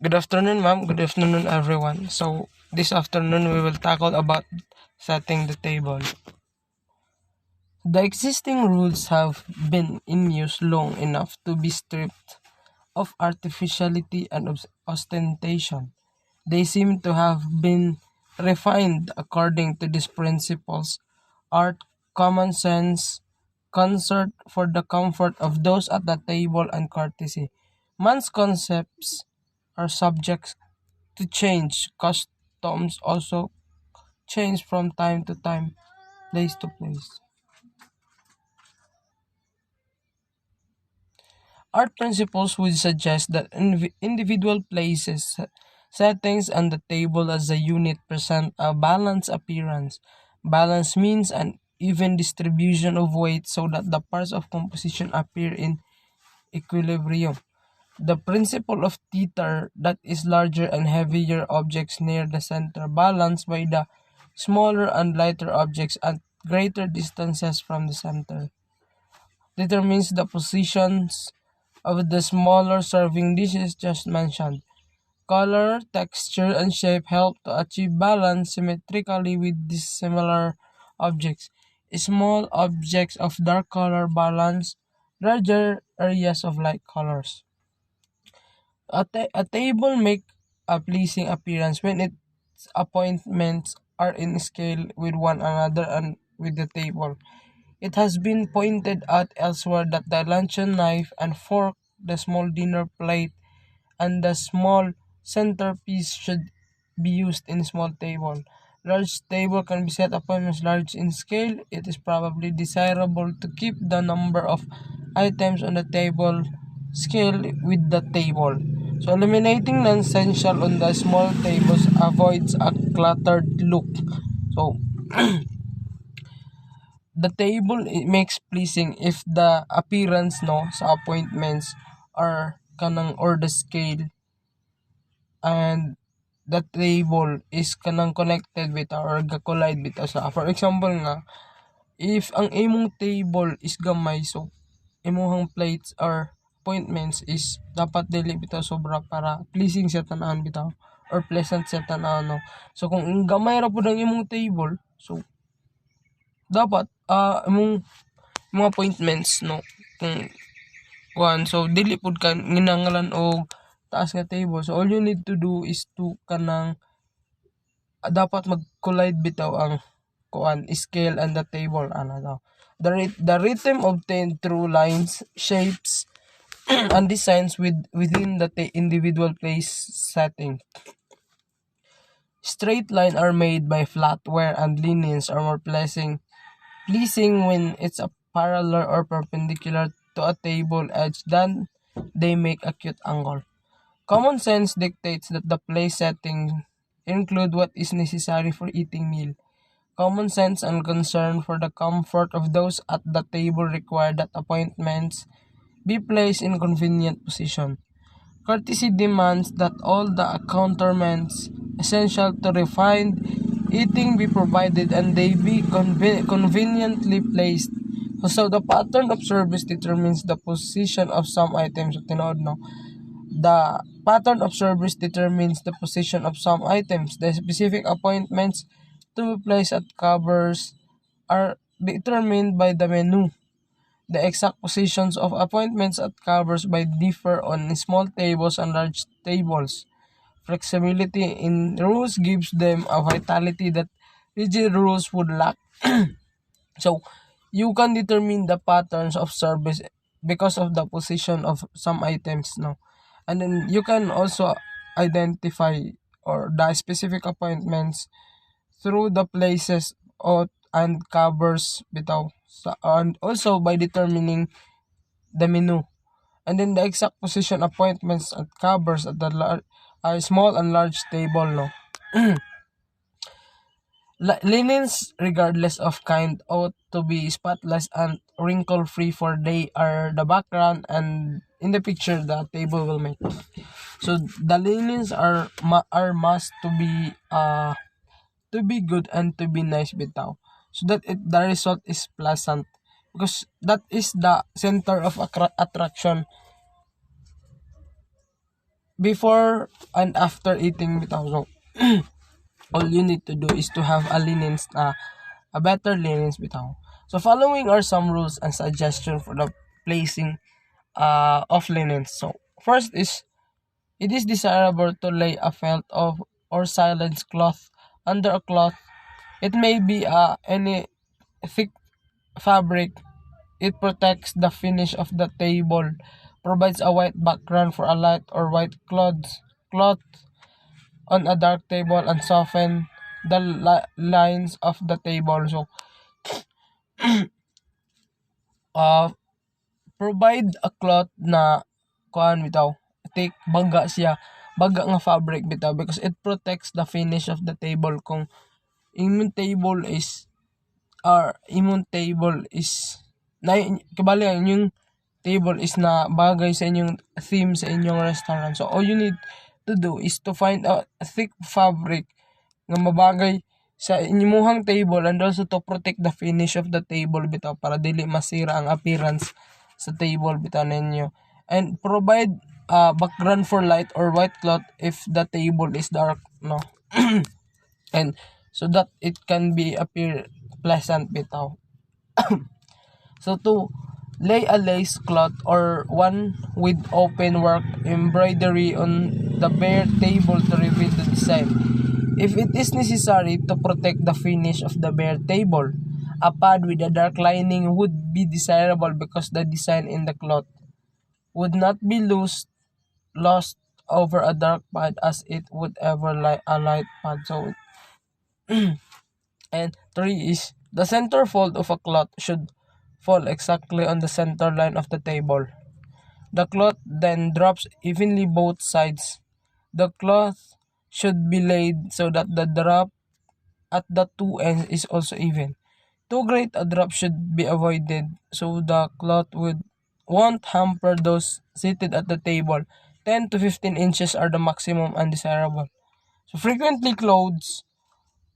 Good afternoon, ma'am. Good afternoon, everyone. So, this afternoon we will tackle about setting the table. The existing rules have been in use long enough to be stripped of artificiality and ostentation. They seem to have been refined according to these principles: art, common sense, concert for the comfort of those at the table, and courtesy. Man's concepts are subject to change. Customs also change from time to time, place to place. Art principles would suggest that individual places, settings, and the table as a unit present a balanced appearance. Balance means an even distribution of weight so that the parts of composition appear in equilibrium. The principle of teeter, that is larger and heavier objects near the center balanced by the smaller and lighter objects at greater distances from the center, determines the positions of the smaller serving dishes just mentioned. Color, texture, and shape help to achieve balance symmetrically with dissimilar objects. Small objects of dark color balance larger areas of light colors. A table make a pleasing appearance when its appointments are in scale with one another and with the table. It has been pointed out elsewhere that the luncheon knife and fork, the small dinner plate, and the small centerpiece should be used in small table. Large table can be set appointments large in scale. It is probably desirable to keep the number of items on the table scale with the table. So eliminating non-essential on the small tables avoids a cluttered look. So the table it makes pleasing if the appearance no sa appointments are kanang or the scale and the table is kanang connected with or collide with sa, for example nga, if ang imong table is gamay, so imong plates or appointments is dapat dili bitaw sobra para pleasing sa tanan bitaw or pleasant sa tanan no. So kung gamay ra pud ang imong table, so dapat imong mga appointments no, kung kuan, so dili pud ka nginahanglan og taas nga table. So all you need to do is to kanang dapat mag-collide bitaw ang kuan scale and the table ana daw. The rhythm obtained through lines, shapes, and designs within the individual place setting. Straight line are made by flatware and lines are more pleasing when it's a parallel or perpendicular to a table edge than they make acute angle. Common sense dictates that the place setting include what is necessary for eating meal. Common sense and concern for the comfort of those at the table require that appointments be placed in convenient position. Courtesy demands that all the accoutrements essential to refined eating be provided and they be conveniently placed. So the pattern of service determines the position of some items. So, tinood, no? The pattern of service determines the position of some items. The specific appointments to be placed at covers are determined by the menu. The exact positions of appointments at covers by differ on small tables and large tables. Flexibility in rules gives them a vitality that rigid rules would lack. So, you can determine the patterns of service because of the position of some items, no? And then you can also identify or the specific appointments through the places or and covers bitaw and also by determining the menu, and then the exact position appointments and covers at the small and large table no. Linens regardless of kind ought to be spotless and wrinkle free, for they are the background and in the picture the table will make. So the linens are must to be good and to be nice bitaw, so that the result is pleasant, because that is the center of attraction before and after eating bitaw. So all you need to do is to have a better linens bitaw. So following are some rules and suggestions for the placing of linens. So first is it is desirable to lay a felt of or silence cloth under a cloth. It may be any thick fabric. It protects the finish of the table, provides a white background for a light or white cloth on a dark table, and soften the lines of the table. So, uh, provide a cloth na kuan bitaw, take baga siya, baga nga fabric bitaw because it protects the finish of the table kung imong table is na kabali ang inyong table is na bagay sa inyong theme sa inyong restaurant. So all you need to do is to find a thick fabric nga mabagay sa inyong table and also to protect the finish of the table bitaw para dili masira ang appearance sa table bitaw ninyo. And provide background for light or white cloth if the table is dark, no. And so that it can be appear pleasant bitaw. So to lay a lace cloth or one with open work embroidery on the bare table to reveal the design. If it is necessary to protect the finish of the bare table, a pad with a dark lining would be desirable because the design in the cloth would not be lost over a dark pad as it would ever like a light pad. So and 3 is the center fold of a cloth should fall exactly on the center line of the table. The cloth then drops evenly both sides. The cloth should be laid so that the drop at the two ends is also even. Too great a drop should be avoided so the cloth won't hamper those seated at the table. 10 to 15 inches are the maximum undesirable. So frequently clothes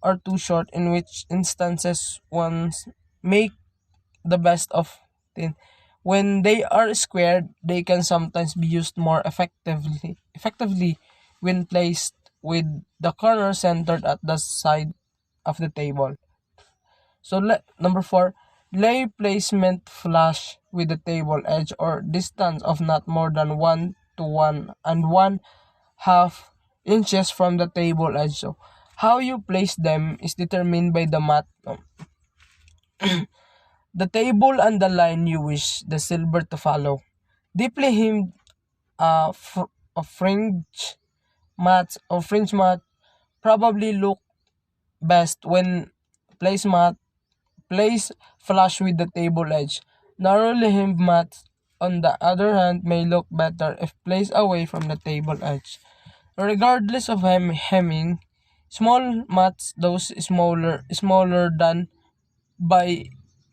are too short, in which instances one make the best of it. When they are squared, they can sometimes be used more effectively when placed with the corner centered at the side of the table. So number 4, lay placement flush with the table edge or distance of not more than 1 to 1.5 inches from the table edge. So how you place them is determined by the mat. The table and the line you wish the silver to follow. Deeply hemmed fringe mat probably look best when placed flush with the table edge. Narrowly hemmed mats, on the other hand, may look better if placed away from the table edge. Regardless of hemming, small mats, those smaller than by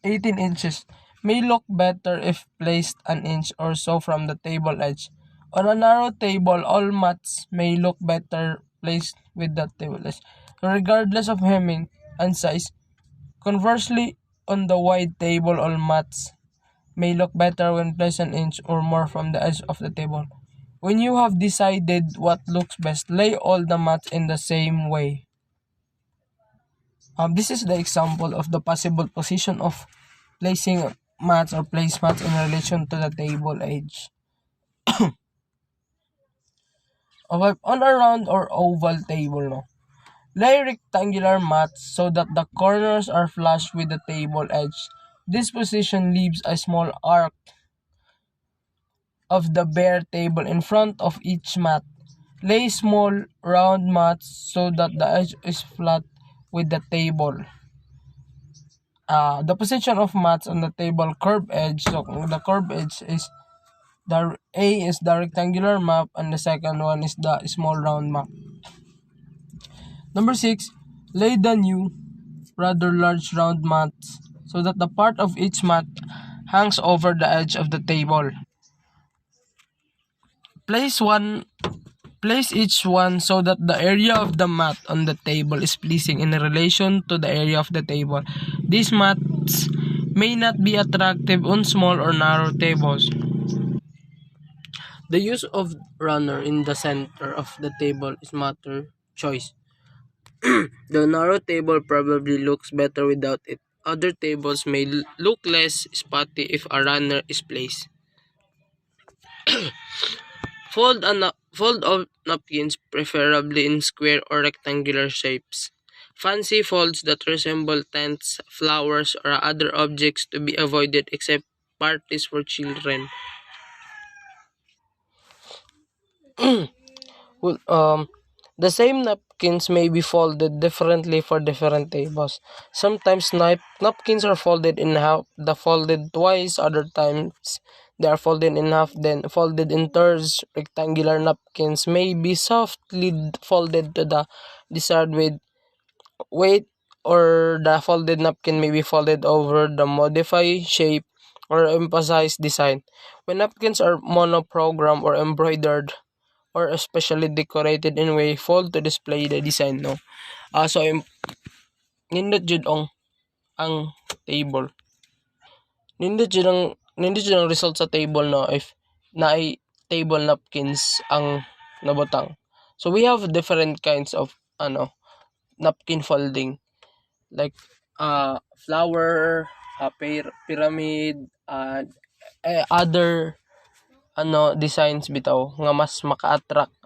18 inches, may look better if placed an inch or so from the table edge. On a narrow table, all mats may look better placed with the table edge, regardless of hemming and size. Conversely, on the wide table, all mats may look better when placed an inch or more from the edge of the table. When you have decided what looks best, lay all the mats in the same way. This is the example of the possible position of placing mats or placemats in relation to the table edge. Okay, on a round or oval table, no? Lay rectangular mats so that the corners are flush with the table edge. This position leaves a small arc of the bare table in front of each mat. Lay small round mats so that the edge is flat with the table. The position of mats on the table curve edge. So the curve edge is the A is the rectangular map and the second one is the small round map. Number 6, lay the new rather large round mats so that the part of each mat hangs over the edge of the table. Place each one so that the area of the mat on the table is pleasing in relation to the area of the table. These mats may not be attractive on small or narrow tables. The use of runner in the center of the table is matter choice. The narrow table probably looks better without it. Other tables may look less spotty if a runner is placed. Fold of napkins, preferably in square or rectangular shapes. Fancy folds that resemble tents, flowers, or other objects to be avoided except parties for children. Well, the same napkins may be folded differently for different tables. Sometimes napkins are folded in half, the folded twice, other times they are folded in half, then folded in thirds. Rectangular napkins may be softly folded to the desired weight, or the folded napkin may be folded over the modify shape or emphasize design. When napkins are monoprogram or embroidered, or especially decorated in way fold to display the design, no. Nindot jud ang table. Nindot jud ang result sa table, no, if naay table napkins ang nabutang. So we have different kinds of napkin folding, like flower, pyramid, other designs bitaw nga mas maka-attract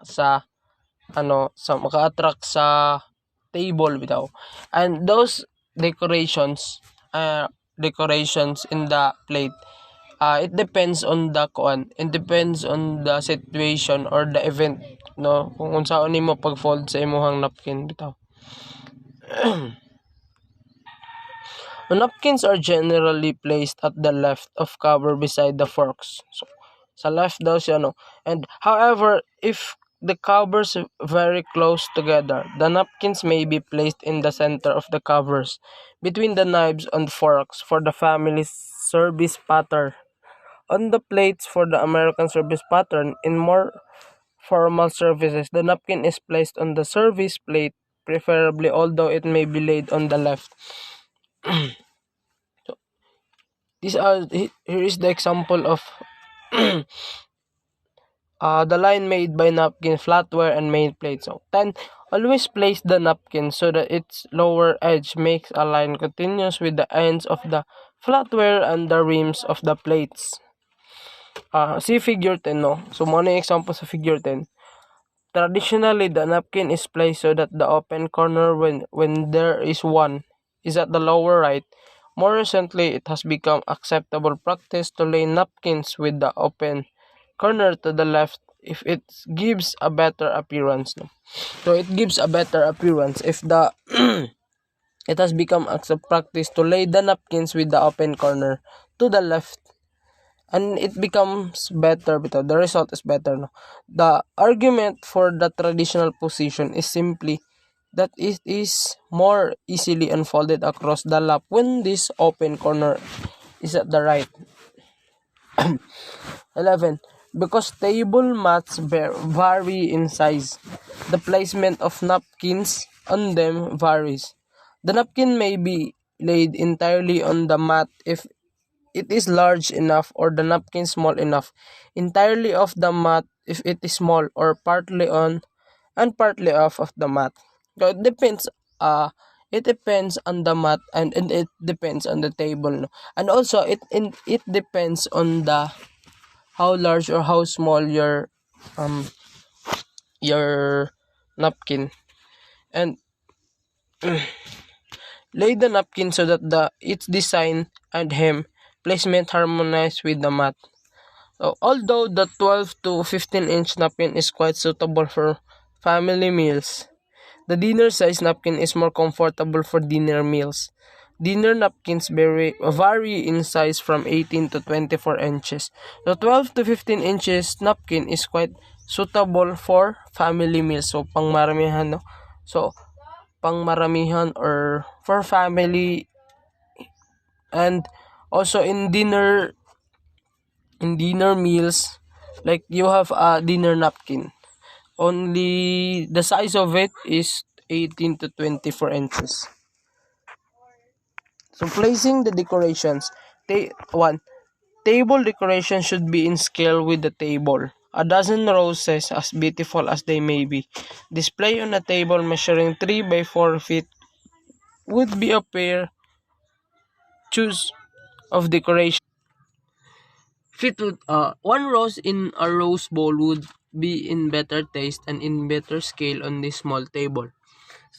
sa table bitaw. And those decorations uh, decorations in the plate, it depends on the it depends on the situation or the event, no, kung unsaon nimo pag-fold sa imong napkin bitaw. Napkins are generally placed at the left of cover beside the forks. So, sa left daw siya, no? And however, if the covers very close together, the napkins may be placed in the center of the covers, between the knives and forks for the family's service pattern. On the plates for the American service pattern, in more formal services, the napkin is placed on the service plate, preferably, although it may be laid on the left. Here is the example of the line made by napkin, flatware, and main plate. So 10. Always place the napkin so that its lower edge makes a line continuous with the ends of the flatware and the rims of the plates. See figure 10, no? So mo na yung example sa figure 10. Traditionally, the napkin is placed so that the open corner, when there is one, is at the lower right. More recently, it has become acceptable practice to lay napkins with the open corner to the left if it gives a better appearance. No? So it gives a better appearance if the it has become acceptable practice to lay the napkins with the open corner to the left, and it becomes better because the result is better, no? The argument for the traditional position is simply that it is more easily unfolded across the lap when this open corner is at the right. 11. Because table mats vary in size, the placement of napkins on them varies. The napkin may be laid entirely on the mat if it is large enough, or the napkin small enough, entirely off the mat if it is small, or partly on and partly off of the mat. So it depends on the mat, and it depends on the table, no? And also it depends on the how large or how small your napkin. And lay the napkin so that its design and hem placement harmonize with the mat. So, although the 12 to 15-inch napkin is quite suitable for family meals, the dinner size napkin is more comfortable for dinner meals. Dinner napkins vary in size from 18 to 24 inches. The 12 to 15 inches napkin is quite suitable for family meals. So, pangmaramihan, no? So, pangmaramihan or for family, and also in dinner meals, like you have a dinner napkin, only the size of it is 18 to 24 inches. So placing the decorations, 1. Table decoration should be in scale with the table. A dozen roses, as beautiful as they may be, displayed on a table measuring 3 by 4 feet, would be a pair choice of decoration. Fit with one rose in a rose bowl would be in better taste and in better scale on this small table.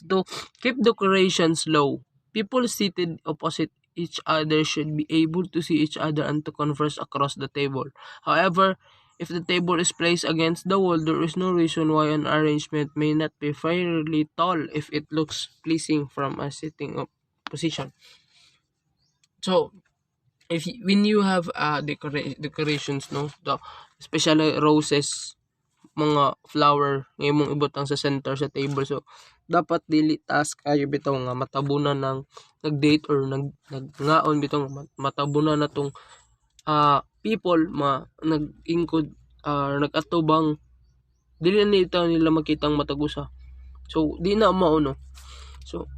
To keep decorations low, people seated opposite each other should be able to see each other and to converse across the table. However, if the table is placed against the wall, there is no reason why an arrangement may not be fairly tall if it looks pleasing from a sitting position. So, when you have decorations, no, the especially roses, mga flower nga imong ibutang sa center sa table, so dapat dili task kayo bitaw nga matabunan ng nag-date or nagngaon bitaw nga matabunan na tong people nag-ingkod nag-atubang dili na nila makitang matagusa, so di na mao no. So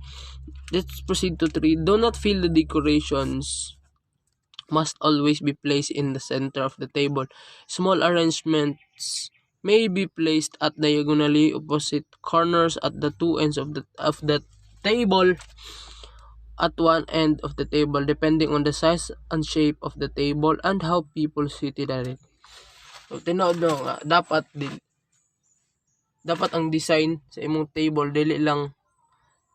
let's proceed to 3. Do not fill the decorations must always be placed in the center of the table. Small arrangements may be placed at diagonally opposite corners at the two ends of the table, at one end of the table, depending on the size and shape of the table and how people seated at it. So tinod nga dapat ang design sa imong table dili lang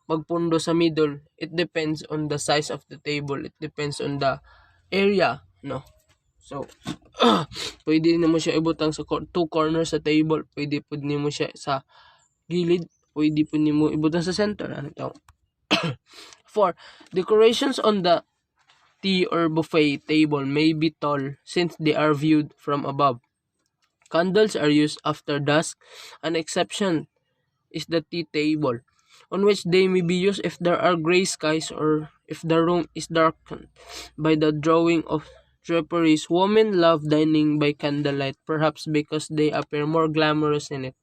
magpundo sa middle. It depends on the size of the table. It depends on the area, no? So, pwede mo siya ibutang sa two corners sa table. Pwede po mo siya sa gilid. Pwede po mo ibutang sa center. Ano ito? 4. Decorations on the tea or buffet table may be tall since they are viewed from above. Candles are used after dusk. An exception is the tea table, on which they may be used if there are gray skies or if the room is darkened by the drawing of draperies. Women love dining by candlelight, perhaps because they appear more glamorous in it.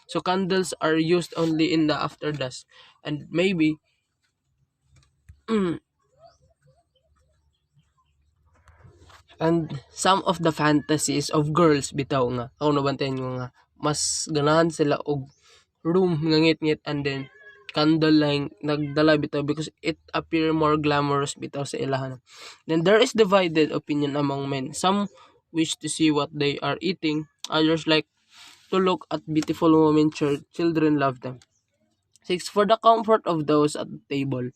So candles are used only in the after dusk, and maybe and some of the fantasies of girls bitaw nga ako nabantayan ko nga mas ganahan sila og room nga ngit-ngit and then candle lang nagdala bitaw because it appear more glamorous bitaw sa ilahan. Then there is divided opinion among men. Some wish to see what they are eating, others like to look at beautiful women. Children love them. 6. For the comfort of those at the table,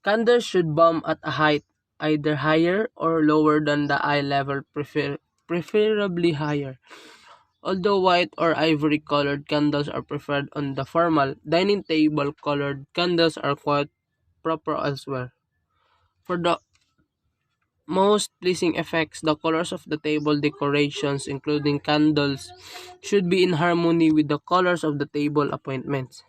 candles should burn at a height either higher or lower than the eye level, preferably higher. Although white or ivory colored candles are preferred on the formal dining table, colored candles are quite proper elsewhere. For the most pleasing effects, the colors of the table decorations, including candles, should be in harmony with the colors of the table appointments.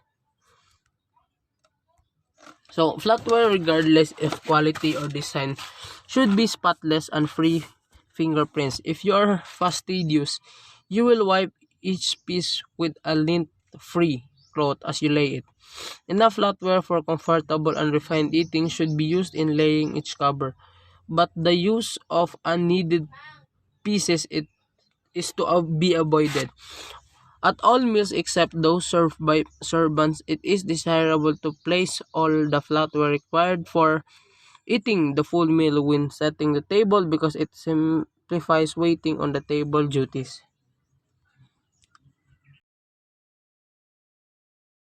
So, flatware, regardless of quality or design, should be spotless and free fingerprints. If you are fastidious, you will wipe each piece with a lint-free cloth as you lay it. Enough flatware for comfortable and refined eating should be used in laying each cover, but the use of unneeded pieces is to be avoided. At all meals except those served by servants, it is desirable to place all the flatware required for eating the full meal when setting the table because it simplifies waiting on the table duties.